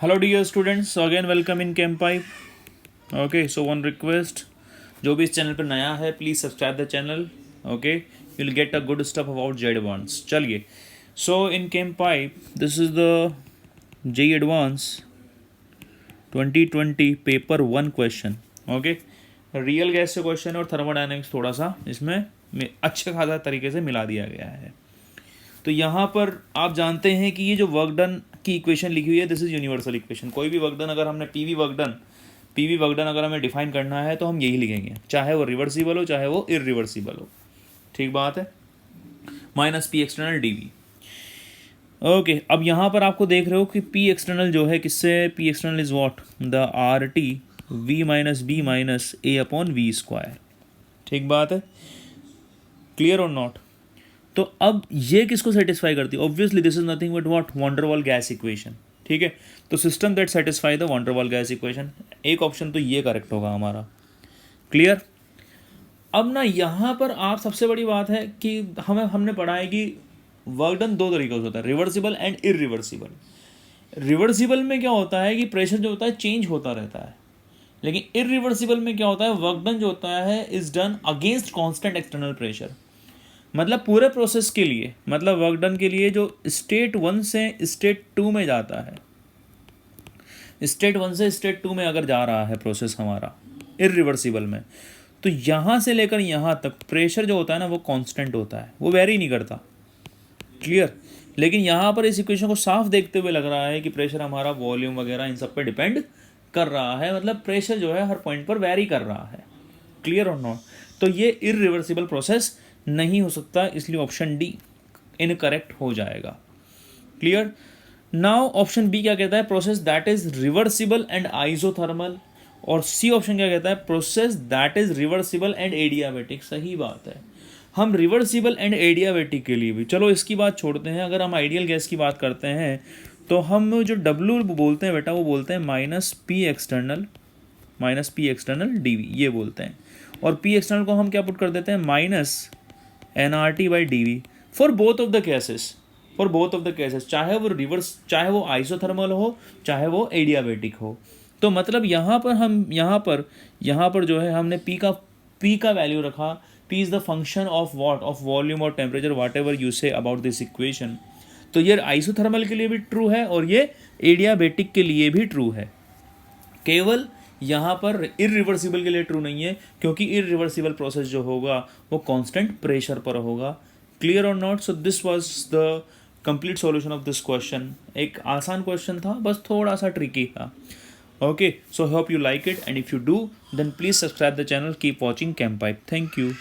Hello dear students, so again welcome in Campipe. Okay, so one request, जो भी इस channel पर नया है please subscribe the channel. Okay, you will get a good stuff about J advance. चलिए, सो इन Campipe this is the J advance 2020 paper 1 question. Okay, real gas से question और thermodynamics थोड़ा सा इसमें अच्छे खासा तरीके से मिला दिया गया है. तो यहाँ पर आप जानते हैं कि ये जो वर्क डन की इक्वेशन लिखी हुई है दिस इज यूनिवर्सल इक्वेशन. कोई भी वर्क डन अगर हमने पीवी वर्क डन अगर हमें डिफाइन करना है तो हम यही लिखेंगे, चाहे वो रिवर्सिबल हो चाहे वो इरिवर्सिबल हो. ठीक बात है. Minus P external D V. Okay, अब यहाँ पर आपको देख रहे हो कि पी एक्सटर्नल जो है किससे, P external is what, the R T V minus B minus A upon V square. ठीक बात है. क्लियर और नॉट. तो अब ये किसको सेटिस्फाई करती है? Obviously this is nothing but what, van der Waals gas equation. ठीक है, तो system that satisfy the van der Waals gas equation. एक ऑप्शन तो ये करेक्ट होगा हमारा. क्लियर. अब ना यहाँ पर आप सबसे बड़ी बात है कि हमने पढ़ा है कि वर्क डन दो तरीके से होता है, रिवर्सिबल एंड इरिवर्सिबल. रिवर्सिबल में क्या होता है कि प्रेशर जो होता है चेंज होता रहता है, लेकिन इरिवर्सिबल में क्या होता है, वर्क डन जो होता है is done against constant external pressure. मतलब पूरे प्रोसेस के लिए, मतलब वर्क डन के लिए जो स्टेट 1 से स्टेट 2 में जाता है, स्टेट 1 से स्टेट 2 में अगर जा रहा है प्रोसेस हमारा इरिवर्सिबल में, तो यहाँ से लेकर यहाँ तक प्रेशर जो होता है ना वो कांस्टेंट होता है, वो वेरी नहीं करता. क्लियर. लेकिन यहाँ पर इस इक्वेशन को साफ देखते हुए लग रहा है कि प्रेशर हमारा वॉल्यूम वगैरह इन सब पे डिपेंड कर रहा है, मतलब प्रेशर जो है हर पॉइंट पर वेरी कर रहा है. क्लियर और नॉट. तो ये इरिवर्सिबल प्रोसेस नहीं हो सकता, इसलिए ऑप्शन डी इनकरेक्ट हो जाएगा. क्लियर. नाउ ऑप्शन बी क्या कहता है, process that is reversible and isothermal. और सी ऑप्शन क्या कहता है, process that is reversible and adiabatic. सही बात है. हम रिवर्सिबल एंड एडियाबेटिक के लिए भी, चलो इसकी बात छोड़ते हैं, अगर हम आइडियल गैस की बात करते हैं तो हम जो डब्ल्यू बोलते हैं बेटा वो बोलते हैं minus P external D V, ये बोलते हैं. और पी एक्सटर्नल को हम क्या पुट कर देते हैं, minus N R T by D V for both of the cases, चाहे वो आइसोथर्मल हो चाहे वो एडियाबेटिक हो. तो मतलब यहाँ पर जो है हमने पी का वैल्यू रखा. P is the function of what, of volume और temperature, whatever you say about this equation. तो ये आइसोथर्मल के लिए भी ट्रू है और ये एडियाबेटिक के लिए भी ट्रू है. केवल यहाँ पर इरिवर्सिबल के लिए ट्रू नहीं है, क्योंकि इरिवर्सिबल प्रोसेस जो होगा वो कांस्टेंट प्रेशर पर होगा. क्लियर और not. So this was the complete solution of this question. एक आसान क्वेश्चन था, बस थोड़ा सा ट्रिकी था. Okay, so hope you like it, and if you do then please subscribe the channel. Keep watching Campipe. Thank you.